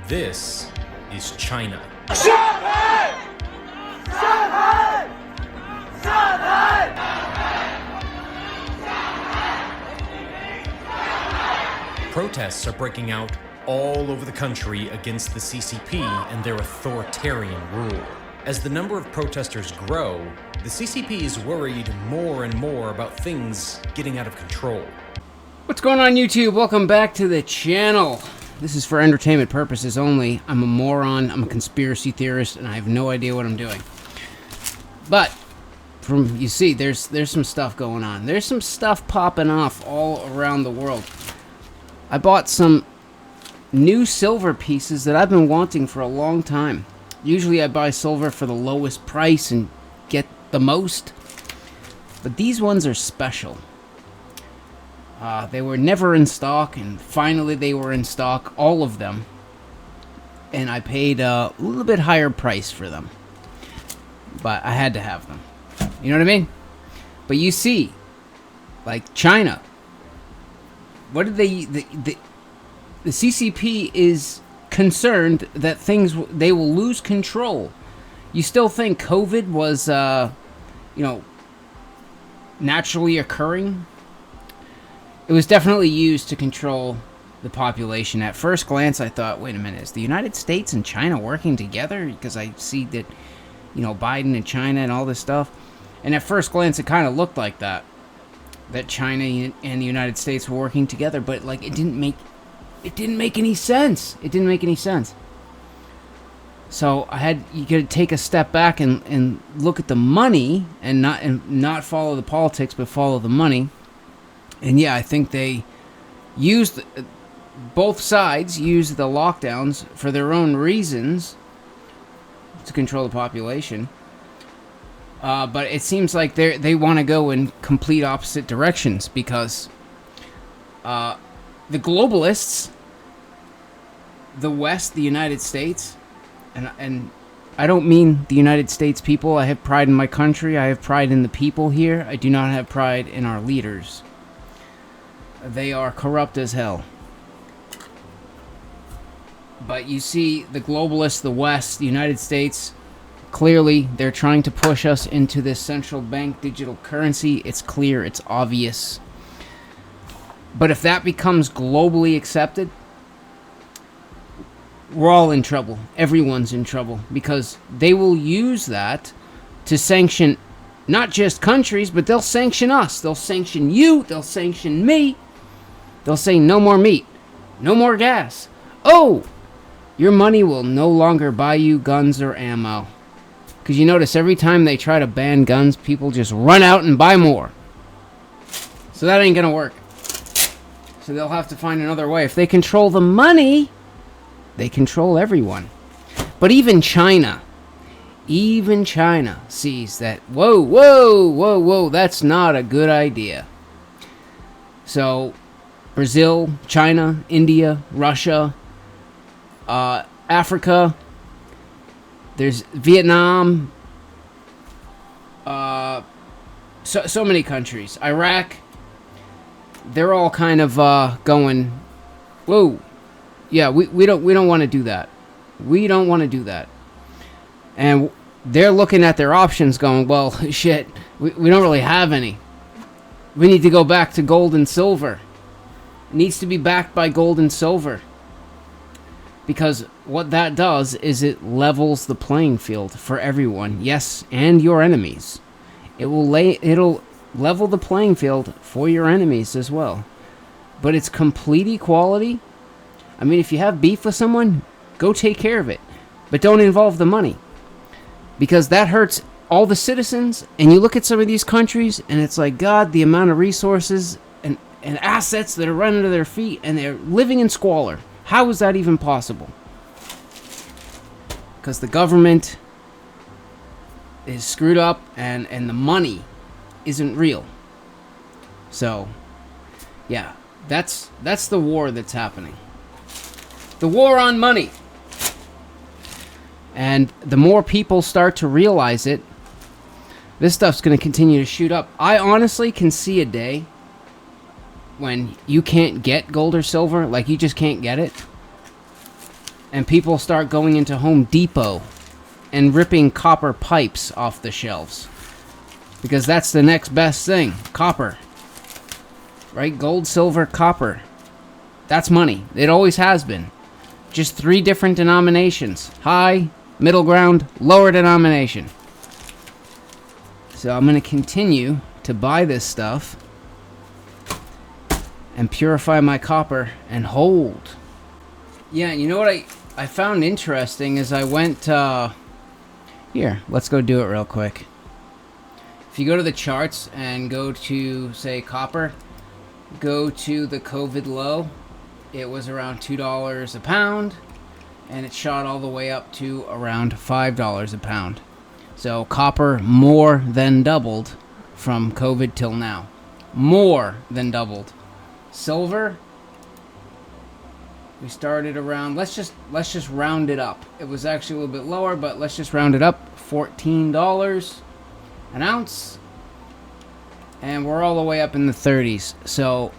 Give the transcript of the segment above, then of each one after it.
This is China. Shanghai! Shanghai! Shanghai! Protests are breaking out all over the country against the CCP and their authoritarian rule. As the number of protesters grow, the CCP is worried more and more about things getting out of control. What's going on, YouTube? Welcome back to the channel. This is for entertainment purposes only. I'm a moron, I'm a conspiracy theorist, and I have no idea what I'm doing. But, you see, there's some stuff going on. There's some stuff popping off all around the world. I bought some new silver pieces that I've been wanting for a long time. Usually I buy silver for the lowest price and get the most. But these ones are special. They were never in stock, and finally they were in stock, all of them. And I paid a little bit higher price for them. But I had to have them. You know what I mean? But you see, like China, what did the CCP is concerned that they will lose control. You still think COVID was, naturally occurring? It was definitely used to control the population. At first glance, I thought, wait a minute, is the United States and China working together? Because I see that, Biden and China and all this stuff. And at first glance, it kind of looked like that China and the United States were working together. But, it didn't make any sense. It didn't make any sense. So you got to take a step back and look at the money and not follow the politics, but follow the money. And yeah, I think they both sides used the lockdowns for their own reasons to control the population. But it seems like they want to go in complete opposite directions because the globalists, the West, the United States, and I don't mean the United States people. I have pride in my country. I have pride in the people here. I do not have pride in our leaders. They are corrupt as hell. But you see, the globalists, the West, the United States, clearly they're trying to push us into this central bank digital currency. It's clear, it's obvious. But if that becomes globally accepted, we're all in trouble. Everyone's in trouble. Because they will use that to sanction not just countries, but they'll sanction us. They'll sanction you. They'll sanction me. They'll say no more meat. No more gas. Oh! Your money will no longer buy you guns or ammo. Because you notice every time they try to ban guns, people just run out and buy more. So that ain't gonna work. So they'll have to find another way. If they control the money, they control everyone. But even China sees that, whoa, that's not a good idea. So Brazil, China, India, Russia, Africa, there's Vietnam, so many countries, Iraq, they're all kind of going, whoa, yeah, we don't want to do that. We don't want to do that. And they're looking at their options going, well, shit, we don't really have any. We need to go back to gold and silver. It needs to be backed by gold and silver. Because what that does is it levels the playing field for everyone. Yes, and your enemies. It'll level the playing field for your enemies as well. But it's complete equality. I mean, if you have beef with someone, go take care of it. But don't involve the money. Because that hurts all the citizens. And you look at some of these countries, and it's like, God, the amount of resources and assets that are run under their feet, and they're living in squalor. How is that even possible? Because the government is screwed up, and the money isn't real. So, yeah, that's the war that's happening. The war on money. And the more people start to realize it, this stuff's going to continue to shoot up. I honestly can see a day when you can't get gold or silver, like you just can't get it. and people start going into Home Depot and ripping copper pipes off the shelves. Because that's the next best thing. Copper. Right? Gold, silver, copper. That's money. It always has been. Just 3 different denominations. High, middle ground, lower denomination. So I'm going to continue to buy this stuff and purify my copper and hold. Yeah, you know what I found interesting is I went... Here, let's go do it real quick. If you go to the charts and go to, say, copper, go to the COVID low, it was around $2 a pound, and it shot all the way up to around $5 a pound. So copper more than doubled from COVID till now. More than doubled. Silver, we started around, let's just round it up. It was actually a little bit lower, but let's just round it up. $14 an ounce. And we're all the way up in the 30s. So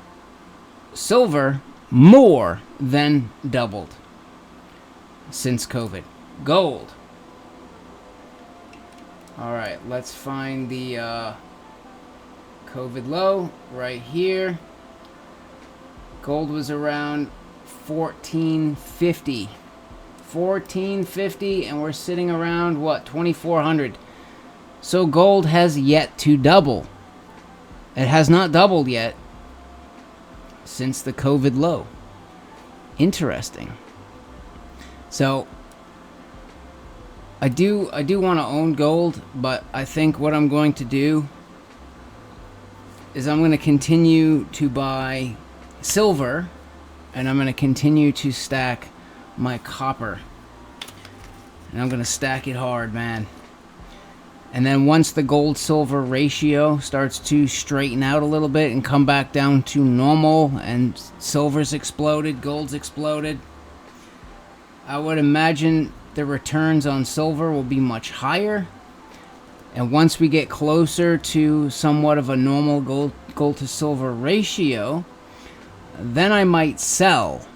silver more than doubled since COVID. Gold. All right, let's find the COVID low right here. Gold was around $14.50. $14.50, and we're sitting around what, $2,400. So gold has yet to double. It has not doubled yet since the COVID low. Interesting. So I do want to own gold, but I think what I'm going to do is I'm going to continue to buy silver, and I'm going to continue to stack my copper. And I'm going to stack it hard, man. And then once the gold-silver ratio starts to straighten out a little bit and come back down to normal, and silver's exploded, gold's exploded, I would imagine the returns on silver will be much higher. And once we get closer to somewhat of a normal gold to silver ratio, then I might sell.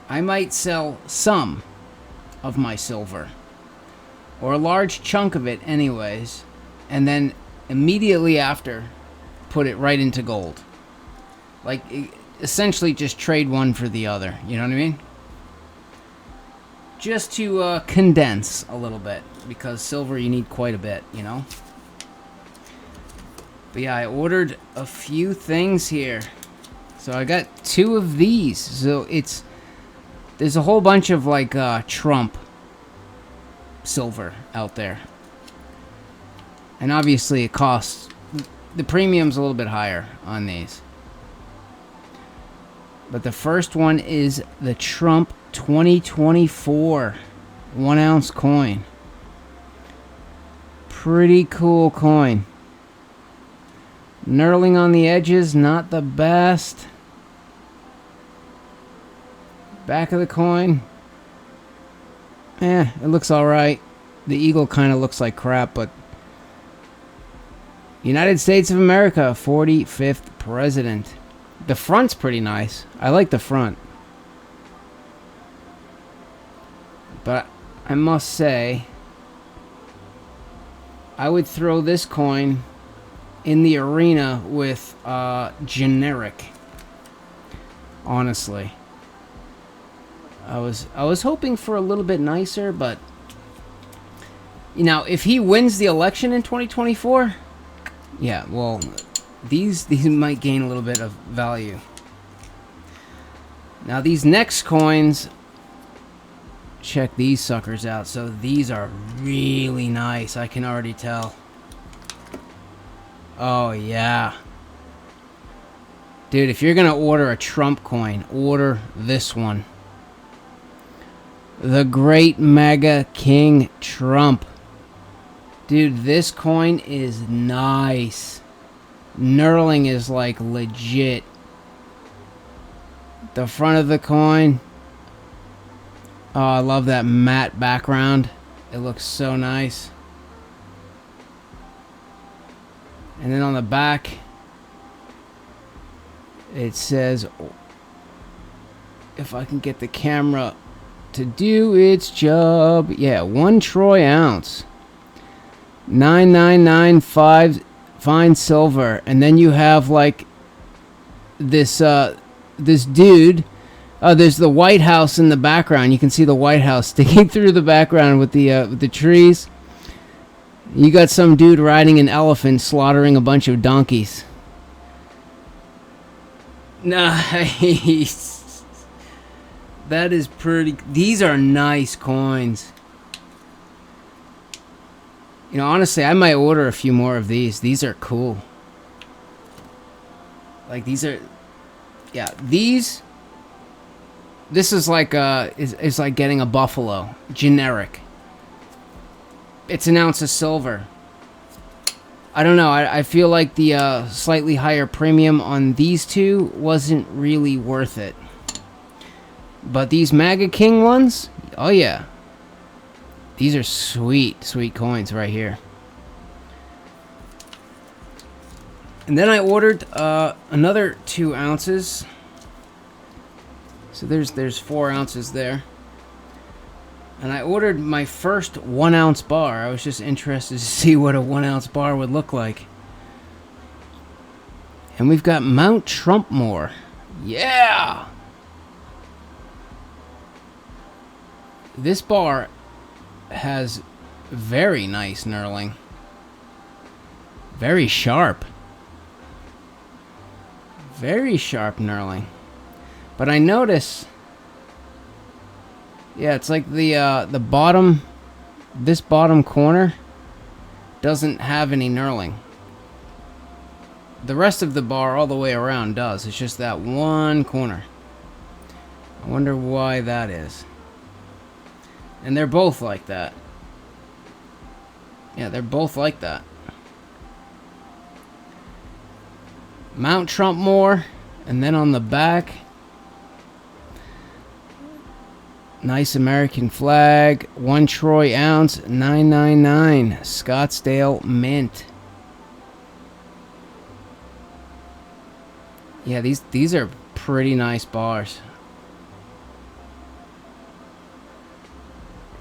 I might sell some of my silver, or a large chunk of it anyways, and then immediately after put it right into gold. Like, essentially just trade one for the other, you know what I mean? Just to condense a little bit, because silver you need quite a bit, you know? But yeah, I ordered a few things here. So I got 2 of these. So there's a whole bunch of like Trump silver out there. And obviously it costs, the premium's a little bit higher on these. But the first one is the Trump 2024 1-ounce coin. Pretty cool coin. Knurling on the edges, not the best. Back of the coin. It looks alright. The eagle kind of looks like crap, but United States of America, 45th president. The front's pretty nice. I like the front. But I must say, I would throw this coin in the arena with generic. Honestly. I was hoping for a little bit nicer, but you know, if he wins the election in 2024, yeah, well, these might gain a little bit of value. Now these next coins, check these suckers out. So these are really nice, I can already tell. Oh yeah. Dude, if you're gonna order a Trump coin, order this one. The Great Mega King Trump. Dude, this coin is nice. Knurling is like legit. The front of the coin. Oh, I love that matte background. It looks so nice. And then on the back, it says if I can get the camera to do its job. Yeah, 1 troy ounce. 9995 fine silver. And then you have like this this dude. There's the White House in the background. You can see the White House sticking through the background with the trees. You got some dude riding an elephant slaughtering a bunch of donkeys. Nice. That is pretty. These are nice coins. You know, honestly, I might order a few more of these. These are cool. Like, these are... Yeah, these... This is like is like getting a buffalo. Generic. It's an ounce of silver. I don't know. I feel like the slightly higher premium on these two wasn't really worth it. But these Mega King ones, oh yeah. These are sweet, sweet coins right here. And then I ordered another 2 ounces. So there's 4 ounces there. And I ordered my first 1 ounce bar. I was just interested to see what a 1 ounce bar would look like. And we've got Mount Trumpmore. Yeah! This bar has very nice knurling. Very sharp. Very sharp knurling. But I notice... Yeah, it's like the bottom... This bottom corner doesn't have any knurling. The rest of the bar all the way around does. It's just that one corner. I wonder why that is. And they're both like that. Yeah, they're both like that. Mount Trumpmore, and then on the back, nice American flag, 1 troy ounce, 999, Scottsdale Mint. Yeah, these are pretty nice bars.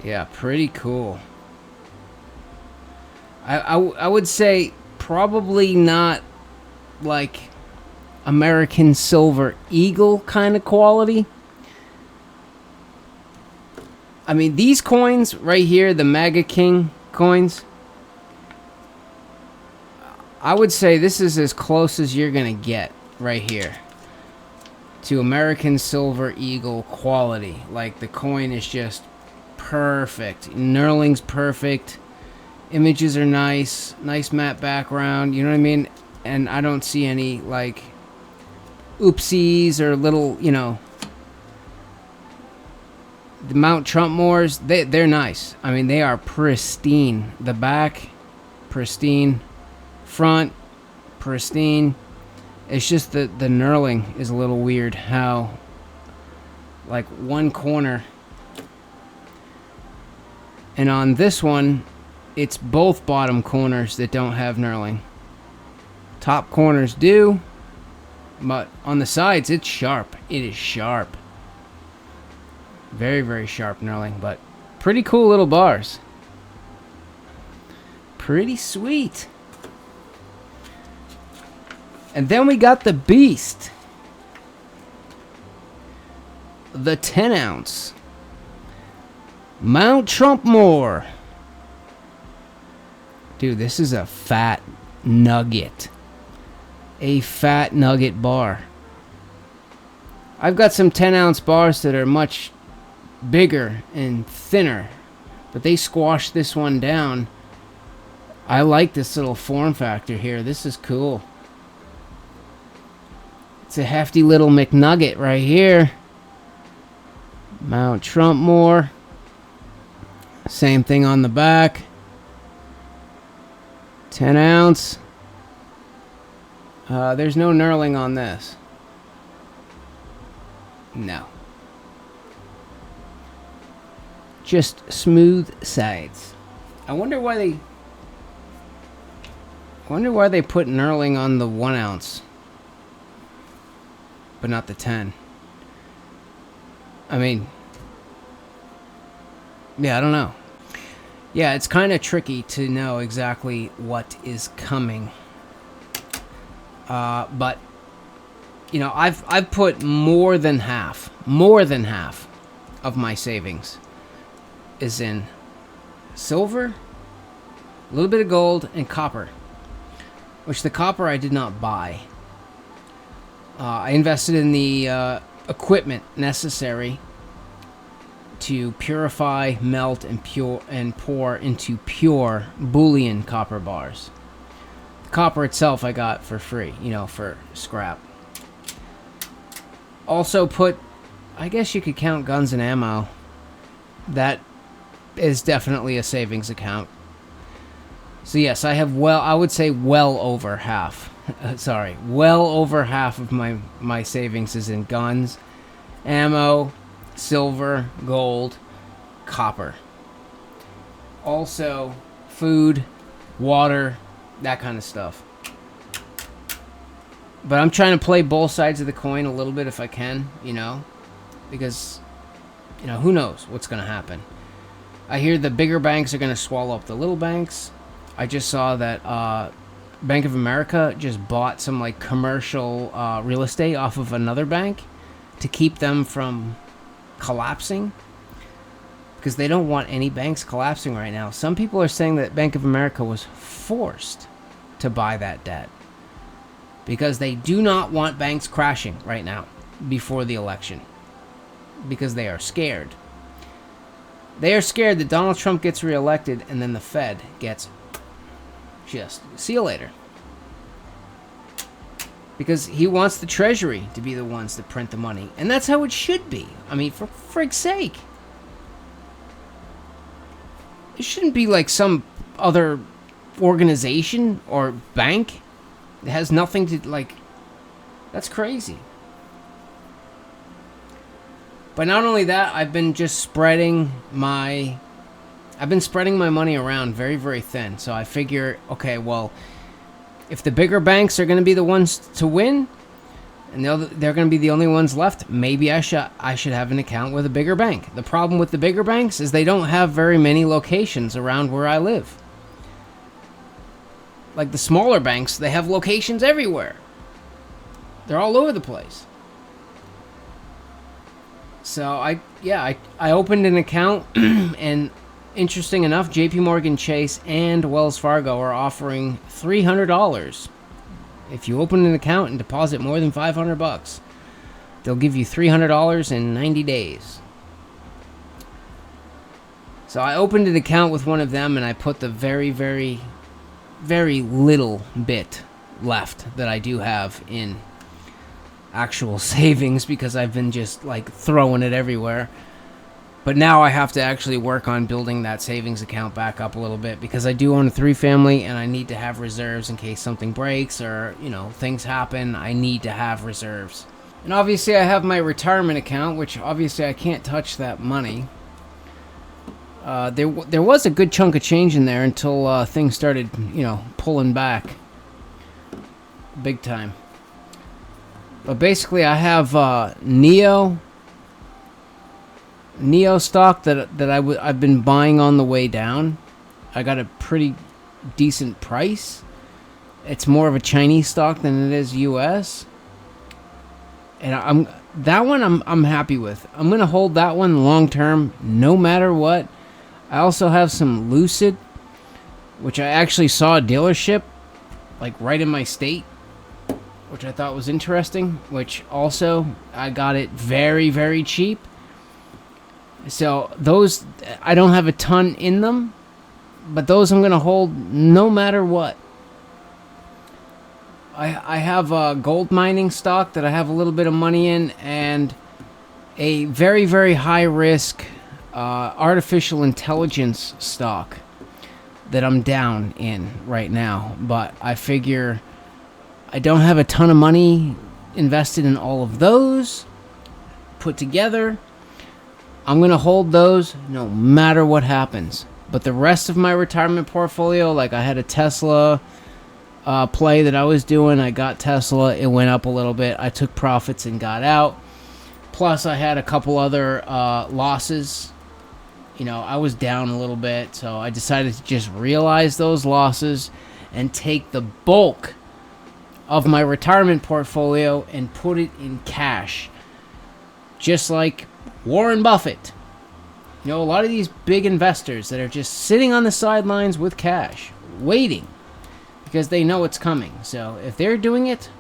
Yeah, pretty cool. I would say probably not like American Silver Eagle kind of quality. I mean, these coins right here, the Mega King coins, I would say this is as close as you're going to get right here to American Silver Eagle quality. Like, the coin is just perfect. Knurling's perfect. Images are nice. Nice matte background. You know what I mean? And I don't see any, like, oopsies or little, you know... The Mount Trumpmores, they're nice. I mean, they are pristine. The back, pristine. Front, pristine. It's just that the knurling is a little weird. How, like, one corner. And on this one, it's both bottom corners that don't have knurling. Top corners do. But on the sides, it's sharp. It is sharp. Very, very sharp knurling, but pretty cool little bars. Pretty sweet. And then we got the beast. The 10 ounce. Mount Trumpmore. Dude, this is a fat nugget. A fat nugget bar. I've got some 10 ounce bars that are much bigger and thinner, but they squashed this one down. I like this little form factor here. This is cool. It's a hefty little McNugget right here. Mount Trumpmore. Same thing on the back. 10 ounce. There's no knurling on this. No. Just smooth sides. I wonder why they put knurling on the 1 ounce, but not the 10. I mean, yeah, I don't know. Yeah, it's kind of tricky to know exactly what is coming. But you know, I've put more than half of my savings is in silver, a little bit of gold, and copper. Which the copper I did not buy. I invested in the equipment necessary to purify, melt, and pour into pure Bullion copper bars. The copper itself I got for free, you know, for scrap. Also put, I guess you could count guns and ammo. That is definitely a savings account. So yes, I have I would say well over half. Well over half of my savings is in guns, ammo, silver, gold, copper. Also, food, water, that kind of stuff. But I'm trying to play both sides of the coin a little bit if I can, you know, because, you know, who knows what's going to happen. I hear the bigger banks are going to swallow up the little banks. I just saw that Bank of America just bought some like commercial real estate off of another bank to keep them from collapsing, because they don't want any banks collapsing right now. Some people are saying that Bank of America was forced to buy that debt because they do not want banks crashing right now before the election, because they are scared. They are scared that Donald Trump gets reelected and then the Fed gets just see you later. Because he wants the Treasury to be the ones that print the money. And that's how it should be. I mean, for frig's sake. It shouldn't be like some other organization or bank. It has nothing to, like... That's crazy. But not only that, I've been spreading my money around very, very thin. So I figure, okay, well, if the bigger banks are going to be the ones to win, and they're going to be the only ones left, maybe I should have an account with a bigger bank. The problem with the bigger banks is they don't have very many locations around where I live. Like the smaller banks, they have locations everywhere. They're all over the place. So I opened an account and interesting enough, JP Morgan Chase and Wells Fargo are offering $300 if you open an account and deposit more than $500. They'll give you $300 in 90 days. So I opened an account with one of them and I put the very, very, very little bit left that I do have in actual savings, because I've been just like throwing it everywhere. But now I have to actually work on building that savings account back up a little bit, because I do own a 3-family and I need to have reserves in case something breaks or, you know, things happen. I need to have reserves. And obviously I have my retirement account, which obviously I can't touch that money. There was a good chunk of change in there until things started, you know, pulling back big time. But basically I have Neo stock that I've been buying on the way down. I got a pretty decent price. It's more of a Chinese stock than it is US. And I'm happy with. I'm going to hold that one long term no matter what. I also have some Lucid, which I actually saw a dealership like right in my state, which I thought was interesting, which also I got it very, very cheap. So those, I don't have a ton in them, but those I'm going to hold no matter what. I have a gold mining stock that I have a little bit of money in, and a very, very high risk artificial intelligence stock that I'm down in right now. But I figure I don't have a ton of money invested in all of those put together. I'm going to hold those no matter what happens. But the rest of my retirement portfolio, like I had a Tesla play that I was doing. I got Tesla. It went up a little bit. I took profits and got out. Plus, I had a couple other losses. You know, I was down a little bit, so I decided to just realize those losses and take the bulk of my retirement portfolio and put it in cash. Just like Warren Buffett. You know, a lot of these big investors that are just sitting on the sidelines with cash, waiting, because they know it's coming. So if they're doing it,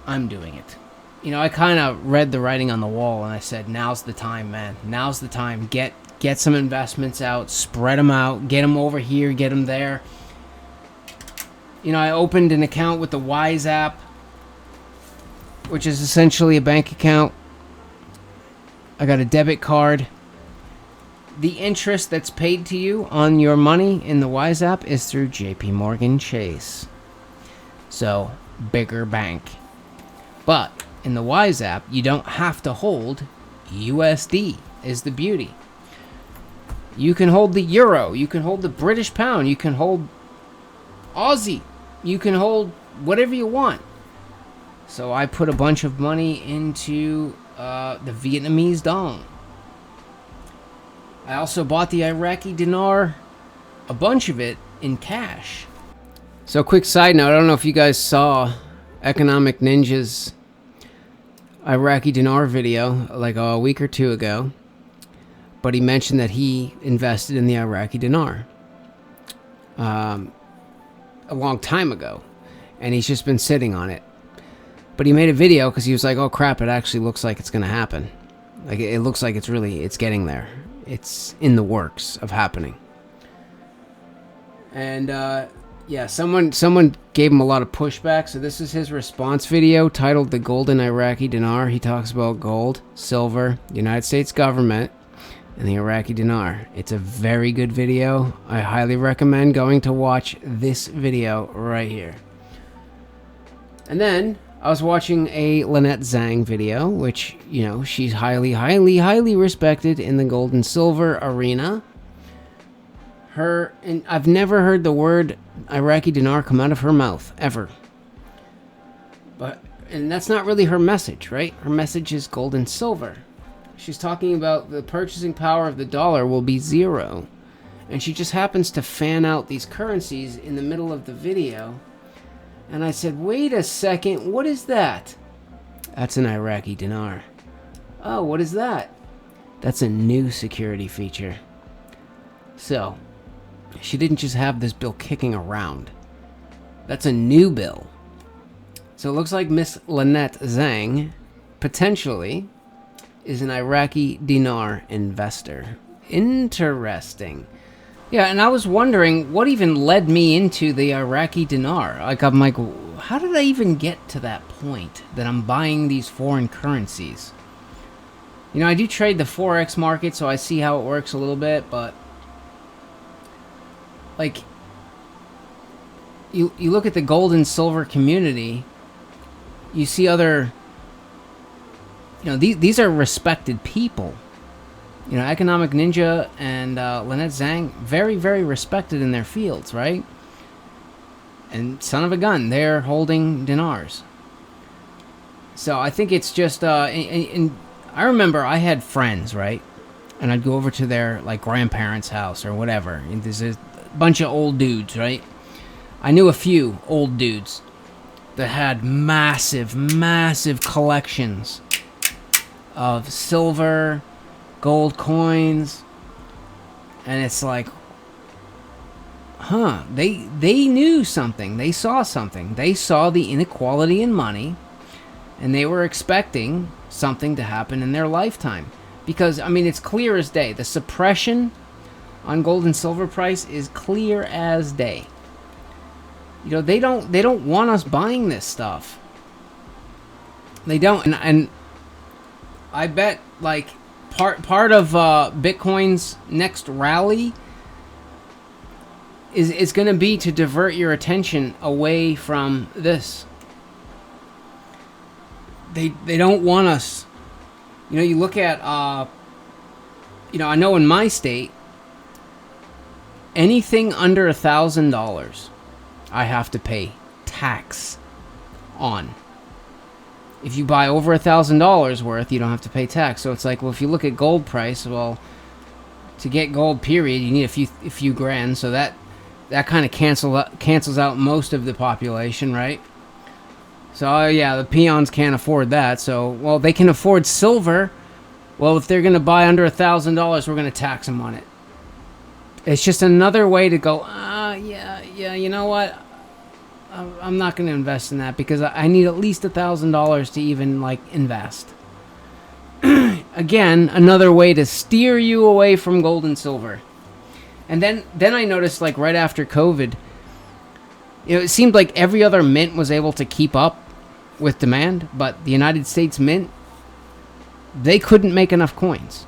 I'm doing it. You know, I kind of read the writing on the wall, and I said, now's the time, man. Now's the time. Get some investments out, spread them out, get them over here, get them there. You know, I opened an account with the Wise app, which is essentially a bank account. I got a debit card. The interest that's paid to you on your money in the Wise app is through JP Morgan Chase. So, bigger bank. But in the Wise app, you don't have to hold USD, is the beauty. You can hold the euro, you can hold the British pound, you can hold Aussie, you can hold whatever you want. So I put a bunch of money into the Vietnamese dong. I also bought the Iraqi dinar, a bunch of it, in cash. So quick side note, I don't know if you guys saw Economic Ninja's Iraqi dinar video like a week or two ago. But he mentioned that he invested in the Iraqi dinar a long time ago. And he's just been sitting on it. But he made a video because he was like, oh crap, it actually looks like it's going to happen. Like, it looks like it's getting there. It's in the works of happening. And, yeah, someone gave him a lot of pushback. So this is his response video titled The Golden Iraqi Dinar. He talks about gold, silver, United States government, and the Iraqi dinar. It's a very good video. I highly recommend going to watch this video right here. And then I was watching a Lynette Zhang video, which, you know, she's highly, highly, highly respected in the gold and silver arena. And I've never heard the word Iraqi dinar come out of her mouth, ever. And that's not really her message, right? Her message is gold and silver. She's talking about the purchasing power of the dollar will be zero. And she just happens to fan out these currencies in the middle of the video. And I said, wait a second, what is that? That's an Iraqi dinar. Oh, what is that? That's a new security feature. So, she didn't just have this bill kicking around. That's a new bill. So it looks like Miss Lynette Zhang, potentially, is an Iraqi dinar investor. Interesting. Yeah, and I was wondering what even led me into the Iraqi dinar. Like, I'm like, how did I even get to that point that I'm buying these foreign currencies? You know, I do trade the Forex market, so I see how it works a little bit, but like, you look at the gold and silver community, you see other, you know, these are respected people. You know, Economic Ninja and Lynette Zhang, very, very respected in their fields, right? And son of a gun, they're holding dinars. So I think it's just, and I remember I had friends, right? And I'd go over to their, like, grandparents' house or whatever. And there's a bunch of old dudes, right? I knew a few old dudes that had massive, massive collections of silver, gold coins, and it's like, huh, they knew something, they saw something, they saw the inequality in money, and they were expecting something to happen in their lifetime. Because, I mean, it's clear as day. The suppression on gold and silver price is clear as day. You know, they don't want us buying this stuff. They don't, and I bet, like, part of Bitcoin's next rally is going to be to divert your attention away from this. They don't want us. You know, you look at, you know, I know in my state, anything under $1,000, I have to pay tax on. If you buy over $1,000 worth, you don't have to pay tax. So it's like, well, if you look at gold price, well, to get gold, period, you need a few grand. So that kind of cancels out most of the population, right? So yeah, the peons can't afford that. So, well, they can afford silver. Well, if they're going to buy under $1,000, we're going to tax them on it. It's just another way to go, yeah, you know what? I'm not going to invest in that because I need at least $1,000 to even, like, invest. Again, another way to steer you away from gold and silver. And then I noticed, like, right after COVID, it seemed like every other mint was able to keep up with demand, but the United States Mint, they couldn't make enough coins.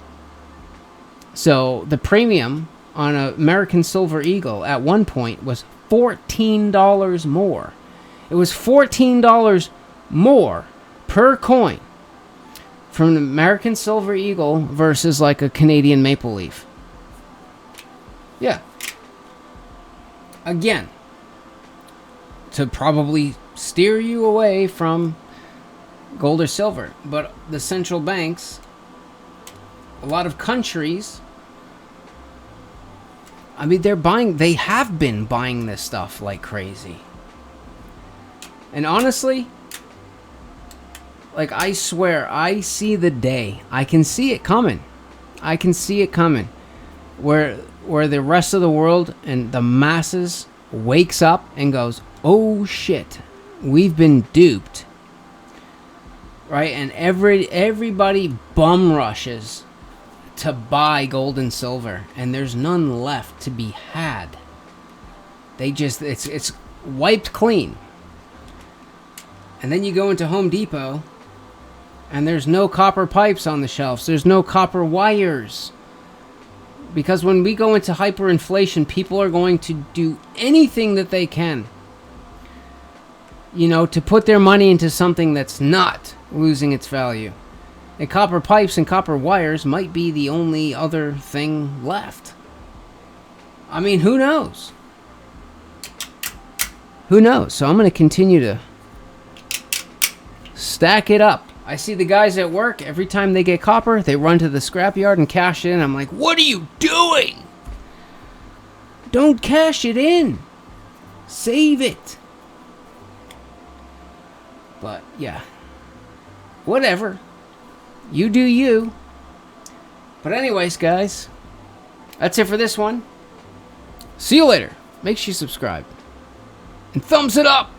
So the premium on an American Silver Eagle at one point was $14 more. It was $14 more per coin from an American Silver Eagle versus like a Canadian Maple Leaf. Yeah. Again, to probably steer you away from gold or silver. But the central banks, a lot of countries, I mean, they have been buying this stuff like crazy. And honestly, like, I swear, I see the day. I can see it coming. Where the rest of the world and the masses wakes up and goes, oh shit, we've been duped. Right? And everybody bum rushes to buy gold and silver, and there's none left to be had. It's wiped clean. And then you go into Home Depot, and there's no copper pipes on the shelves. There's no copper wires. Because when we go into hyperinflation, people are going to do anything that they can, to put their money into something that's not losing its value. And copper pipes and copper wires might be the only other thing left. I mean, who knows? So I'm going to continue to stack it up. I see the guys at work, every time they get copper, they run to the scrapyard and cash it in. I'm like, what are you doing? Don't cash it in. Save it. But, yeah. Whatever. You do you. But anyways, guys, that's it for this one. See you later. Make sure you subscribe. And thumbs it up.